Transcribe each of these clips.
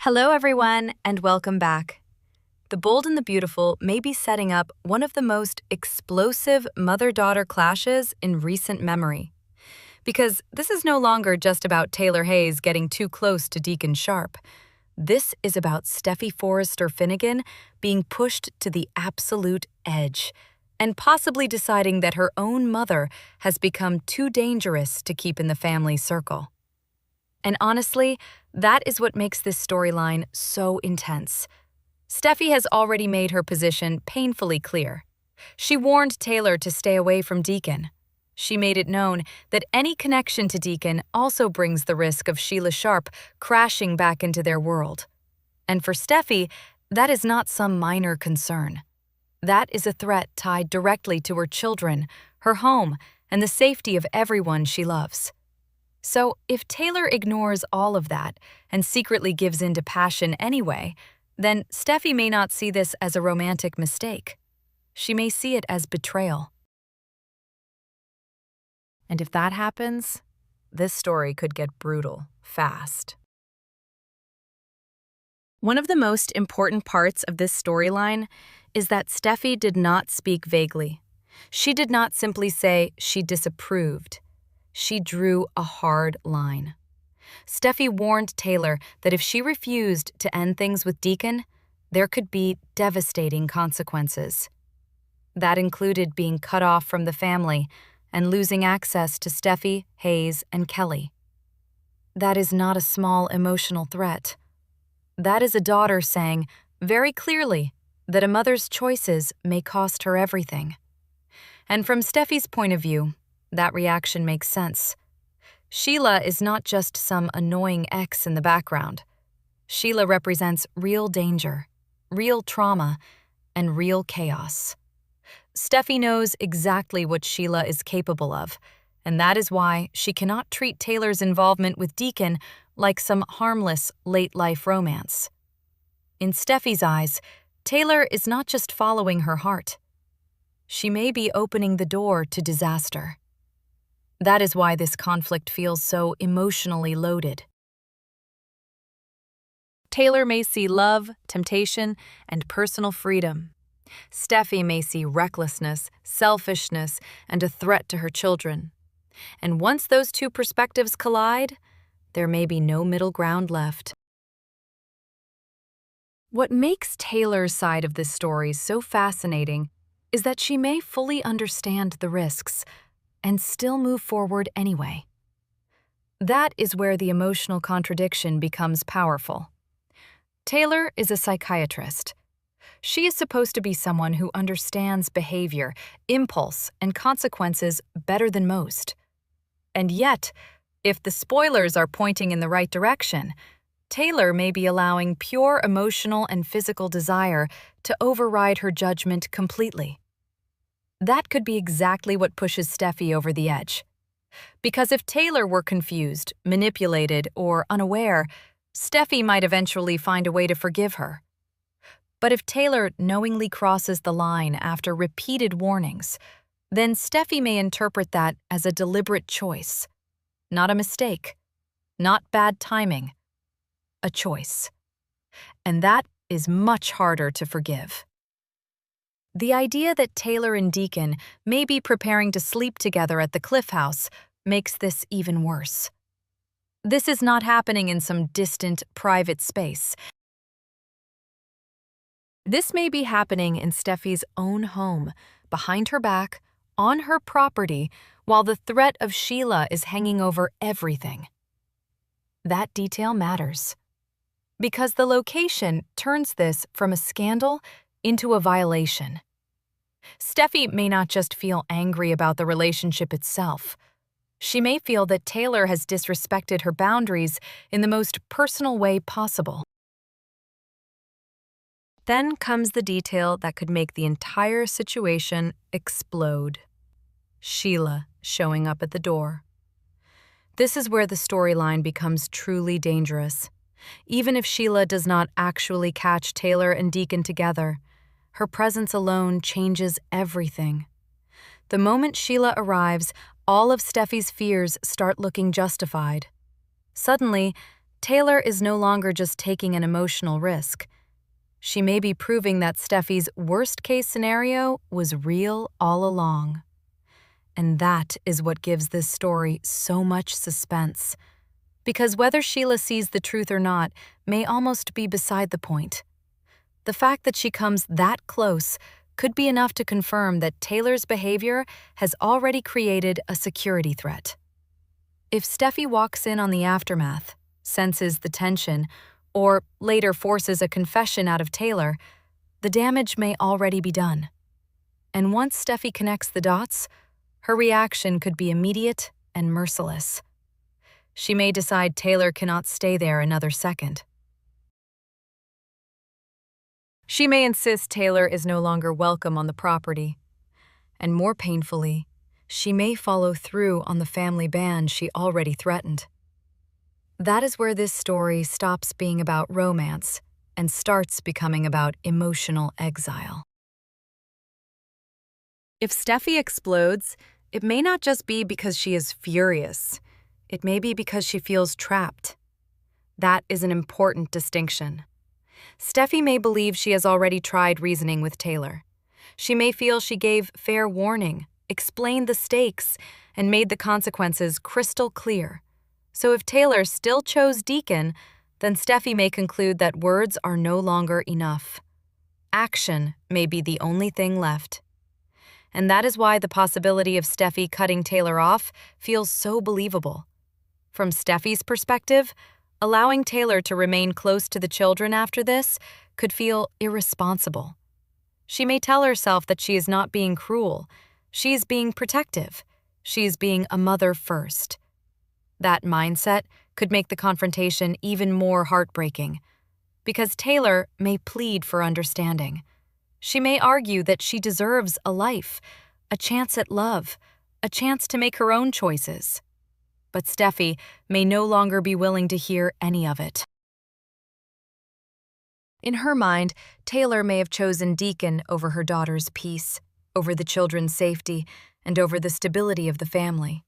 Hello, everyone, and welcome back. The Bold and the Beautiful may be setting up one of the most explosive mother-daughter clashes in recent memory. Because this is no longer just about Taylor Hayes getting too close to Deacon Sharp. This is about Steffy Forrester Finnegan being pushed to the absolute edge and possibly deciding that her own mother has become too dangerous to keep in the family circle. And honestly, that is what makes this storyline so intense. Steffy has already made her position painfully clear. She warned Taylor to stay away from Deacon. She made it known that any connection to Deacon also brings the risk of Sheila Sharp crashing back into their world. And for Steffy, that is not some minor concern. That is a threat tied directly to her children, her home, and the safety of everyone she loves. So, if Taylor ignores all of that and secretly gives in to passion anyway, then Steffy may not see this as a romantic mistake. She may see it as betrayal. And if that happens, this story could get brutal fast. One of the most important parts of this storyline is that Steffy did not speak vaguely. She did not simply say she disapproved. She drew a hard line. Steffy warned Taylor that if she refused to end things with Deacon, there could be devastating consequences. That included being cut off from the family and losing access to Steffy, Hayes, and Kelly. That is not a small emotional threat. That is a daughter saying, very clearly, that a mother's choices may cost her everything. And from Steffy's point of view, that reaction makes sense. Sheila is not just some annoying ex in the background. Sheila represents real danger, real trauma, and real chaos. Steffy knows exactly what Sheila is capable of, and that is why she cannot treat Taylor's involvement with Deacon like some harmless late-life romance. In Steffy's eyes, Taylor is not just following her heart. She may be opening the door to disaster. That is why this conflict feels so emotionally loaded. Taylor may see love, temptation, and personal freedom. Steffy may see recklessness, selfishness, and a threat to her children. And once those two perspectives collide, there may be no middle ground left. What makes Taylor's side of this story so fascinating is that she may fully understand the risks and still move forward anyway. That is where the emotional contradiction becomes powerful. Taylor is a psychiatrist. She is supposed to be someone who understands behavior, impulse, and consequences better than most. And yet, if the spoilers are pointing in the right direction, Taylor may be allowing pure emotional and physical desire to override her judgment completely. That could be exactly what pushes Steffy over the edge. Because if Taylor were confused, manipulated, or unaware, Steffy might eventually find a way to forgive her. But if Taylor knowingly crosses the line after repeated warnings, then Steffy may interpret that as a deliberate choice. Not a mistake. Not bad timing. A choice. And that is much harder to forgive. The idea that Taylor and Deacon may be preparing to sleep together at the Cliff House makes this even worse. This is not happening in some distant, private space. This may be happening in Steffy's own home, behind her back, on her property, while the threat of Sheila is hanging over everything. That detail matters. Because the location turns this from a scandal into a violation. Steffy may not just feel angry about the relationship itself. She may feel that Taylor has disrespected her boundaries in the most personal way possible. Then comes the detail that could make the entire situation explode. Sheila showing up at the door. This is where the storyline becomes truly dangerous. Even if Sheila does not actually catch Taylor and Deacon together, her presence alone changes everything. The moment Sheila arrives, all of Steffy's fears start looking justified. Suddenly, Taylor is no longer just taking an emotional risk. She may be proving that Steffy's worst-case scenario was real all along. And that is what gives this story so much suspense. Because whether Sheila sees the truth or not may almost be beside the point. The fact that she comes that close could be enough to confirm that Taylor's behavior has already created a security threat. If Steffy walks in on the aftermath, senses the tension, or later forces a confession out of Taylor, the damage may already be done. And once Steffy connects the dots, her reaction could be immediate and merciless. She may decide Taylor cannot stay there another second. She may insist Taylor is no longer welcome on the property. And more painfully, she may follow through on the family ban she already threatened. That is where this story stops being about romance and starts becoming about emotional exile. If Steffy explodes, it may not just be because she is furious. It may be because she feels trapped. That is an important distinction. Steffy may believe she has already tried reasoning with Taylor. She may feel she gave fair warning, explained the stakes, and made the consequences crystal clear. So if Taylor still chose Deacon, then Steffy may conclude that words are no longer enough. Action may be the only thing left. And that is why the possibility of Steffy cutting Taylor off feels so believable. From Steffy's perspective, allowing Taylor to remain close to the children after this could feel irresponsible. She may tell herself that she is not being cruel. She is being protective. She is being a mother first. That mindset could make the confrontation even more heartbreaking, because Taylor may plead for understanding. She may argue that she deserves a life, a chance at love, a chance to make her own choices. But Steffy may no longer be willing to hear any of it. In her mind, Taylor may have chosen Deacon over her daughter's peace, over the children's safety, and over the stability of the family.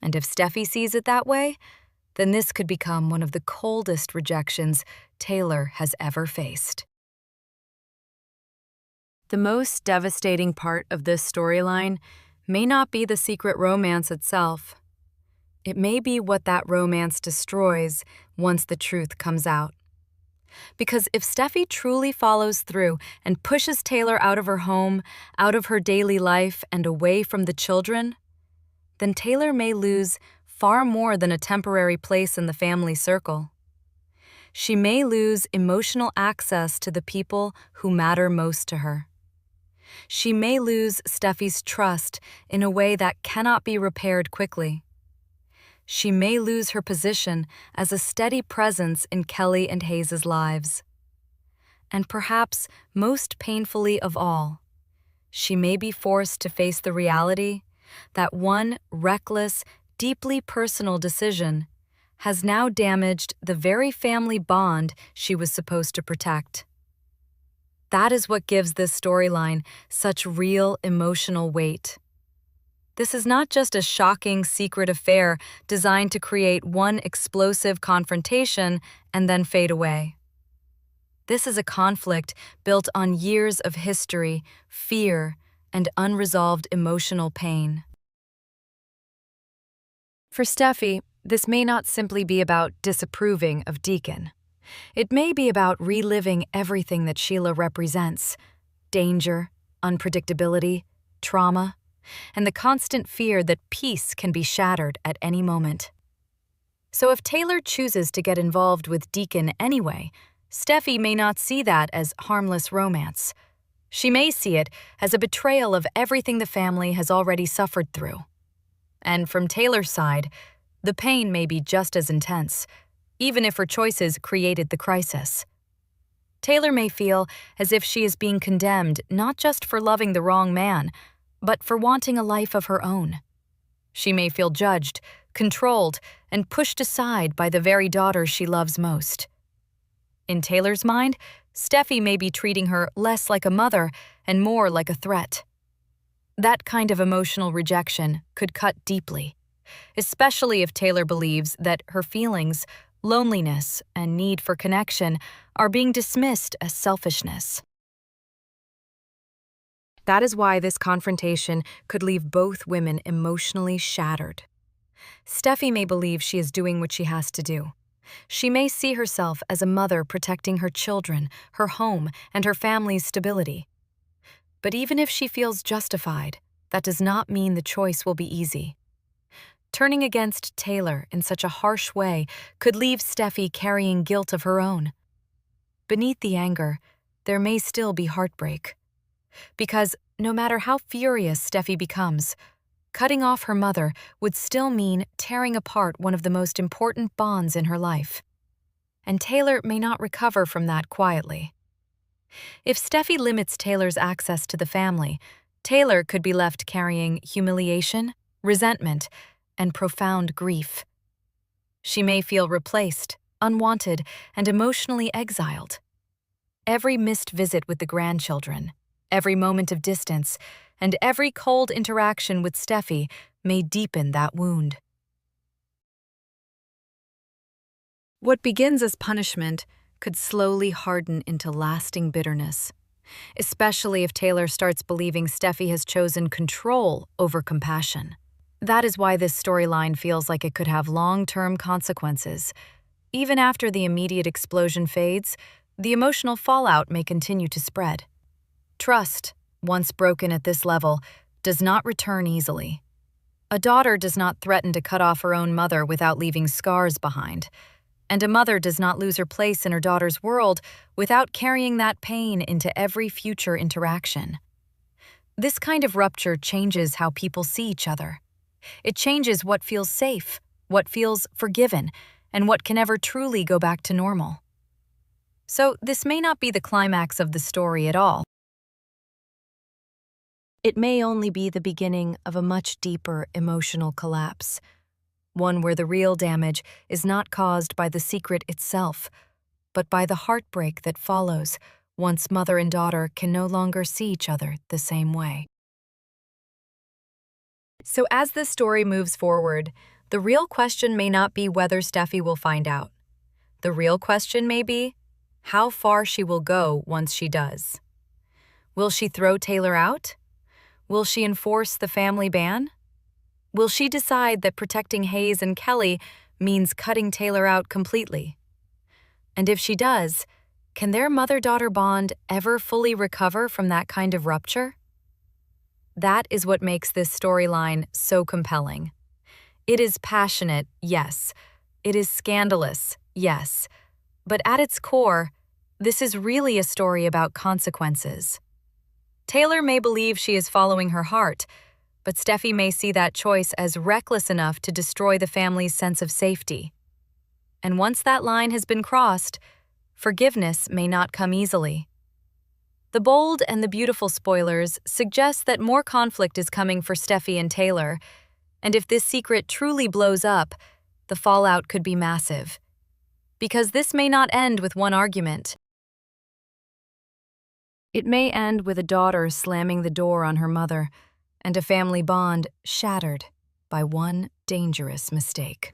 And if Steffy sees it that way, then this could become one of the coldest rejections Taylor has ever faced. The most devastating part of this storyline may not be the secret romance itself. It may be what that romance destroys once the truth comes out. Because if Steffy truly follows through and pushes Taylor out of her home, out of her daily life, and away from the children, then Taylor may lose far more than a temporary place in the family circle. She may lose emotional access to the people who matter most to her. She may lose Steffy's trust in a way that cannot be repaired quickly. She may lose her position as a steady presence in Kelly and Hayes' lives. And perhaps most painfully of all, she may be forced to face the reality that one reckless, deeply personal decision has now damaged the very family bond she was supposed to protect. That is what gives this storyline such real emotional weight. This is not just a shocking secret affair designed to create one explosive confrontation and then fade away. This is a conflict built on years of history, fear, and unresolved emotional pain. For Steffy, this may not simply be about disapproving of Deacon. It may be about reliving everything that Sheila represents: danger, unpredictability, trauma, and the constant fear that peace can be shattered at any moment. So if Taylor chooses to get involved with Deacon anyway, Steffy may not see that as harmless romance. She may see it as a betrayal of everything the family has already suffered through. And from Taylor's side, the pain may be just as intense, even if her choices created the crisis. Taylor may feel as if she is being condemned not just for loving the wrong man, but for wanting a life of her own. She may feel judged, controlled, and pushed aside by the very daughter she loves most. In Taylor's mind, Steffy may be treating her less like a mother and more like a threat. That kind of emotional rejection could cut deeply, especially if Taylor believes that her feelings, Loneliness and need for connection are being dismissed as selfishness. That is why this confrontation could leave both women emotionally shattered. Steffy may believe she is doing what she has to do. She may see herself as a mother protecting her children, her home, and her family's stability. But even if she feels justified, that does not mean the choice will be easy. Turning against Taylor in such a harsh way could leave Steffy carrying guilt of her own. Beneath the anger, there may still be heartbreak. Because no matter how furious Steffy becomes, cutting off her mother would still mean tearing apart one of the most important bonds in her life. And Taylor may not recover from that quietly. If Steffy limits Taylor's access to the family, Taylor could be left carrying humiliation, resentment, and profound grief. She may feel replaced, unwanted, and emotionally exiled. Every missed visit with the grandchildren, every moment of distance, and every cold interaction with Steffy may deepen that wound. What begins as punishment could slowly harden into lasting bitterness, especially if Taylor starts believing Steffy has chosen control over compassion. That is why this storyline feels like it could have long-term consequences. Even after the immediate explosion fades, the emotional fallout may continue to spread. Trust, once broken at this level, does not return easily. A daughter does not threaten to cut off her own mother without leaving scars behind, and a mother does not lose her place in her daughter's world without carrying that pain into every future interaction. This kind of rupture changes how people see each other. It changes what feels safe, what feels forgiven, and what can ever truly go back to normal. So this may not be the climax of the story at all. It may only be the beginning of a much deeper emotional collapse, one where the real damage is not caused by the secret itself, but by the heartbreak that follows once mother and daughter can no longer see each other the same way. So as this story moves forward, the real question may not be whether Steffy will find out. The real question may be how far she will go once she does. Will she throw Taylor out? Will she enforce the family ban? Will she decide that protecting Hayes and Kelly means cutting Taylor out completely? And if she does, can their mother-daughter bond ever fully recover from that kind of rupture? That is what makes this storyline so compelling. It is passionate, yes. It is scandalous, yes. But at its core, this is really a story about consequences. Taylor may believe she is following her heart, but Steffy may see that choice as reckless enough to destroy the family's sense of safety. And once that line has been crossed, forgiveness may not come easily. The bold and the beautiful spoilers suggest that more conflict is coming for Steffy and Taylor, and if this secret truly blows up, the fallout could be massive. Because this may not end with one argument. It may end with a daughter slamming the door on her mother, and a family bond shattered by one dangerous mistake.